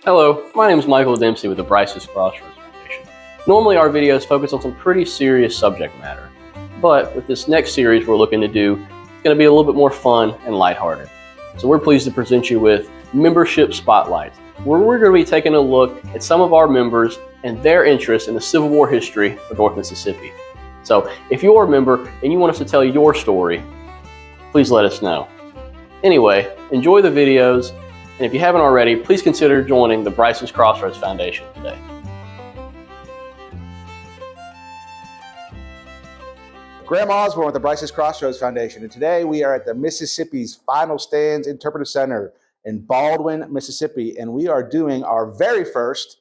Hello, my name is Michael Dempsey with the Brice's Crossroads Foundation. Normally our videos focus on some pretty serious subject matter, but with this next series we're looking to do, it's going to be a little bit more fun and lighthearted. So we're pleased to present you with Membership Spotlight, where we're going to be taking a look at some of our members and their interest in the Civil War history of North Mississippi. So if you're a member and you want us to tell your story, please let us know. Anyway, enjoy the videos, and if you haven't already, please consider joining the Brice's Crossroads Foundation today. Graham Osborne with the Brice's Crossroads Foundation, and today we are at the Mississippi's Final Stands Interpretive Center in Baldwin, Mississippi, and we are doing our very first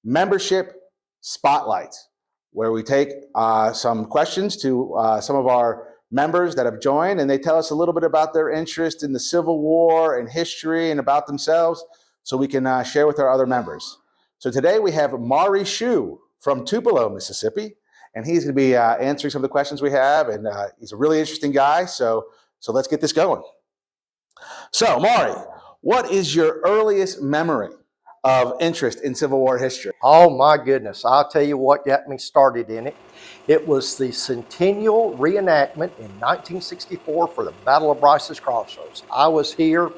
membership spotlight, where we take some questions to some of our members that have joined, and they tell us a little bit about their interest in the Civil War and history and about themselves, so we can share with our other members. So today we have Maury Schuh from Tupelo, Mississippi, and he's going to be answering some of the questions we have, and he's a really interesting guy, so let's get this going. So Maury, what is your earliest memory of interest in Civil War history? Oh my goodness, I'll tell you what got me started in it. It was the centennial reenactment in 1964 for the Battle of Brice's Crossroads. I was here.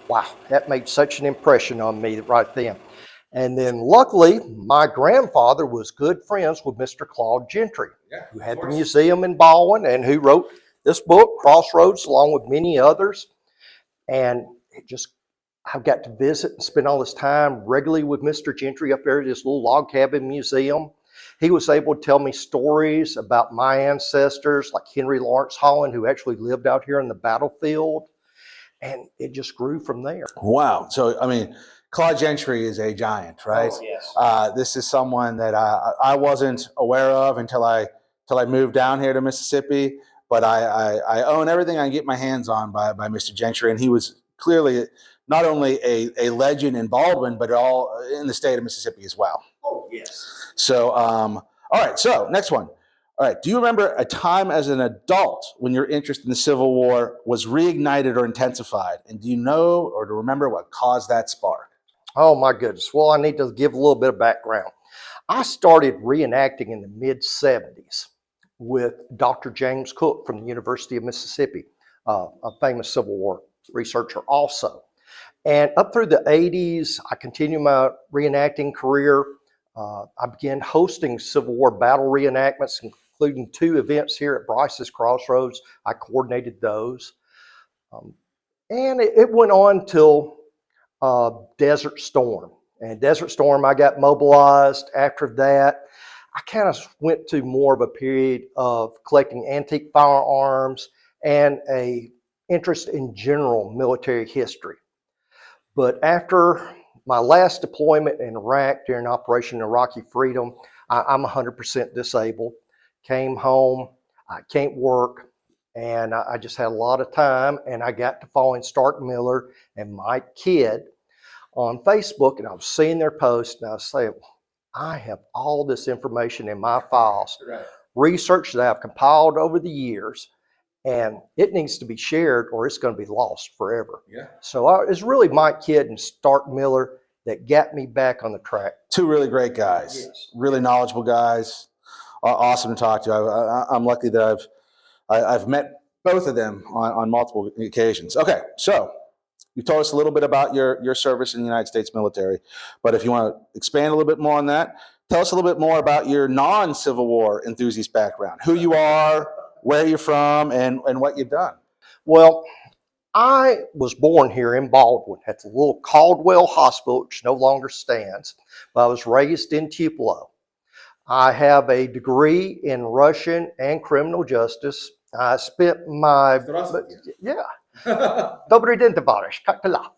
Wow, that made such an impression on me right then. And then luckily, my grandfather was good friends with Mr. Claude Gentry, who had the museum in Baldwin and who wrote this book, Crossroads, along with many others. And I got to visit and spend all this time regularly with Mr. Gentry up there at this little log cabin museum. He was able to tell me stories about my ancestors, like Henry Lawrence Holland, who actually lived out here in the battlefield. And it just grew from there. Wow. So, I mean, Claude Gentry is a giant, right? Oh, yes. This is someone that I wasn't aware of until I moved down here to Mississippi. But I own everything I can get my hands on by Mr. Gentry. And he was clearly not only a legend in Baldwin, but all in the state of Mississippi as well. Oh, yes. So, all right, so next one. All right, do you remember a time as an adult when your interest in the Civil War was reignited or intensified? And do you know or to remember what caused that spark? Oh my goodness. Well, I need to give a little bit of background. I started reenacting in the mid-70s with Dr. James Cook from the University of Mississippi, a famous Civil War researcher also. And up through the 80s, I continued my reenacting career. I began hosting Civil War battle reenactments, including 2 events here at Brice's Crossroads. I coordinated those. And it went on till Desert Storm. And Desert Storm, I got mobilized. After that, I kind of went to more of a period of collecting antique firearms and a interest in general military history. But after my last deployment in Iraq during Operation Iraqi Freedom, I'm 100% disabled. Came home, I can't work, and I just had a lot of time, and I got to following Stark Miller and Mike Kidd on Facebook, and I was seeing their posts, and I was saying, I have all this information in my files, research that I've compiled over the years, and it needs to be shared or it's going to be lost forever. Yeah. So it's really Mike Kidd and Stark Miller that got me back on the track. 2 really great guys, yes. Really knowledgeable guys, awesome to talk to. I'm lucky that I've met both of them on multiple occasions. Okay, so you told us a little bit about your service in the United States military, but if you want to expand a little bit more on that, tell us a little bit more about your non-Civil War enthusiast background, who you are, where you're from, and what you've done. Well, I was born here in Baldwin at the little Caldwell Hospital, which no longer stands, but I was raised in Tupelo. I have a degree in Russian and criminal justice. I spent my... Yeah. Dobry den, tovarzysz, как dela?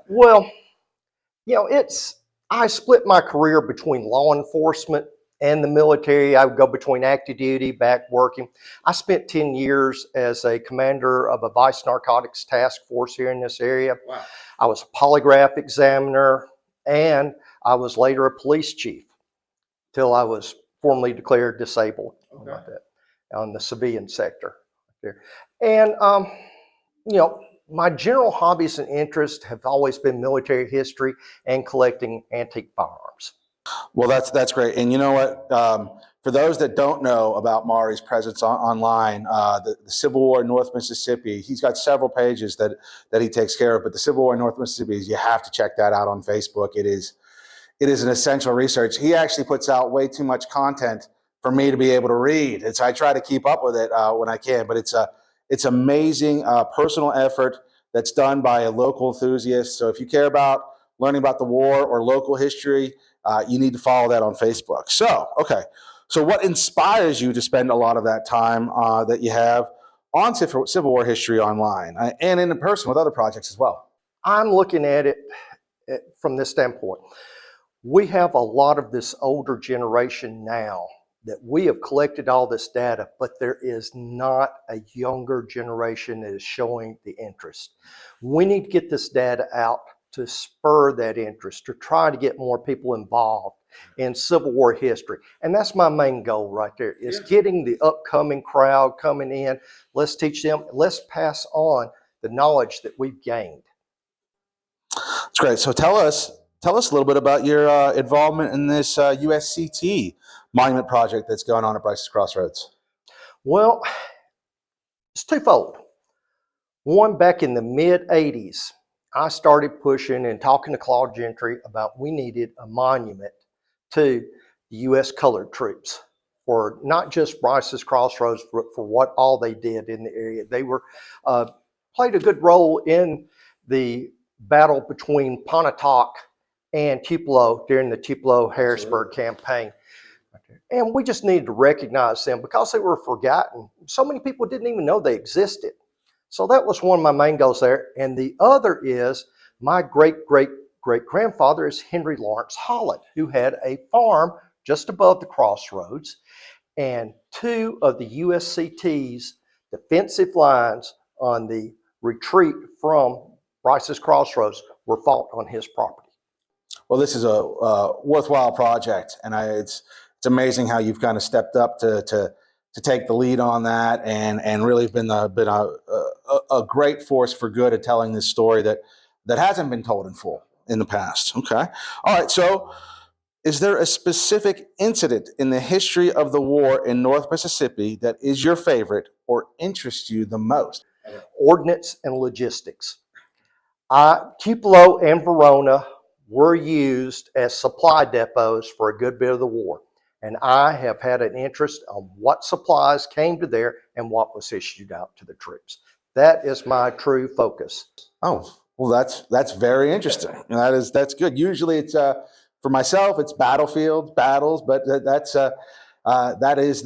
Well, you know, I split my career between law enforcement and the military. I would go between active duty, back working. I spent 10 years as a commander of a vice narcotics task force here in this area. Wow. I was a polygraph examiner, and I was later a police chief till I was formally declared disabled. Okay. On the civilian sector there. And, you know, my general hobbies and interests have always been military history and collecting antique firearms. Well, that's great. And you know what? For those that don't know about Maury's presence online, the Civil War in North Mississippi, he's got several pages that he takes care of. But the Civil War in North Mississippi, you have to check that out on Facebook. It is an essential research. He actually puts out way too much content for me to be able to read. And so I try to keep up with it when I can. But it's amazing personal effort that's done by a local enthusiast. So if you care about learning about the war or local history, you need to follow that on Facebook. So, okay. So what inspires you to spend a lot of that time that you have on Civil War history online and in person with other projects as well? I'm looking at it from this standpoint. We have a lot of this older generation now that we have collected all this data, but there is not a younger generation that is showing the interest. We need to get this data out to spur that interest, to try to get more people involved in Civil War history. And that's my main goal right there, is getting the upcoming crowd coming in. Let's teach them, let's pass on the knowledge that we've gained. That's great. So tell us a little bit about your involvement in this USCT monument project that's going on at Brice's Crossroads. Well, it's twofold. One, back in the mid-'80s, I started pushing and talking to Claude Gentry about we needed a monument to the U.S. colored troops for not just Brice's Crossroads, but for what all they did in the area. They were played a good role in the battle between Pontotoc and Tupelo during the Tupelo-Harrisburg campaign. And we just needed to recognize them because they were forgotten. So many people didn't even know they existed. So that was one of my main goals there. And the other is my great-great-great-grandfather is Henry Lawrence Holland, who had a farm just above the Crossroads. And two of the USCT's defensive lines on the retreat from Brice's Crossroads were fought on his property. Well, this is a worthwhile project, and it's amazing how you've kind of stepped up to take the lead on that, and really been a great force for good at telling this story that hasn't been told in full in the past. Okay, all right. So, is there a specific incident in the history of the war in North Mississippi that is your favorite or interests you the most? Ordnance and logistics. Tupelo and Verona were used as supply depots for a good bit of the war. And I have had an interest on what supplies came to there and what was issued out to the troops. That is my true focus. Oh, well, that's very interesting. And that's good. Usually it's for myself, it's battles, but that is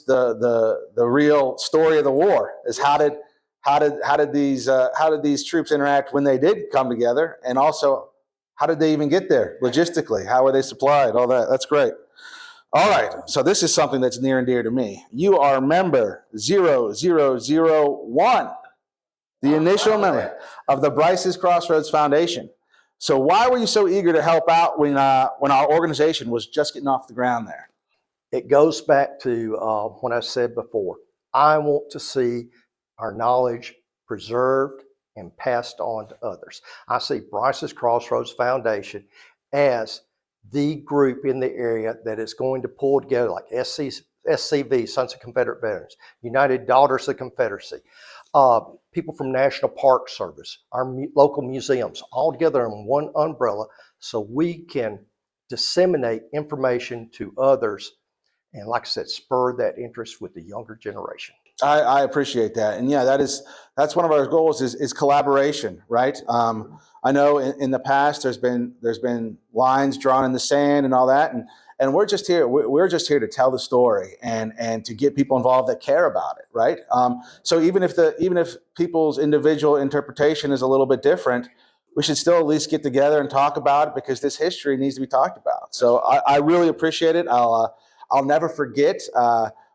the real story of the war, is how did these troops interact when they did come together, and also how did they even get there logistically? How were they supplied? All that. That's great. All right. So this is something that's near and dear to me. You are member 0001, the initial member of the Brice's Crossroads Foundation. So why were you so eager to help out when our organization was just getting off the ground there? It goes back to what I said before. I want to see our knowledge preserved and passed on to others. I see Brice's Crossroads Foundation as the group in the area that is going to pull together, like SCV, Sons of Confederate Veterans, United Daughters of Confederacy, people from National Park Service, our local museums, all together in one umbrella, so we can disseminate information to others, and like I said, spur that interest with the younger generation. I appreciate that. And yeah, that's one of our goals is collaboration, right? I know in the past there's been lines drawn in the sand and all that, and we're just here to tell the story and to get people involved that care about it, right? So even if people's individual interpretation is a little bit different, we should still at least get together and talk about it, because this history needs to be talked about. So I really appreciate it. I'll never forget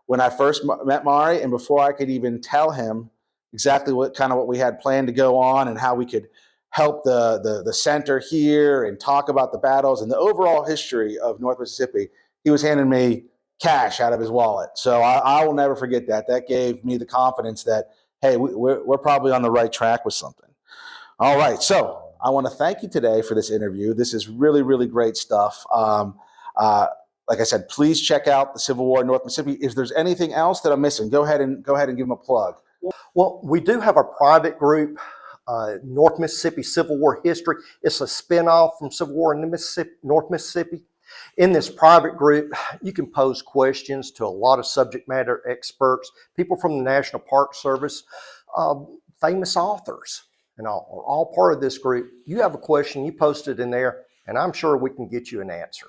when I first met Maury, and before I could even tell him exactly what we had planned to go on and how we could help the center here and talk about the battles and the overall history of North Mississippi, he was handing me cash out of his wallet. So I will never forget that. That gave me the confidence that, hey, we're probably on the right track with something. All right, so I want to thank you today for this interview. This is really, really great stuff. Like I said, please check out the Civil War in North Mississippi. If there's anything else that I'm missing, go ahead and give them a plug. Well, we do have a private group, North Mississippi Civil War History. It's a spinoff from Civil War in the North Mississippi. In this private group, you can pose questions to a lot of subject matter experts, people from the National Park Service, famous authors, and all are all part of this group. You have a question, you post it in there, and I'm sure we can get you an answer.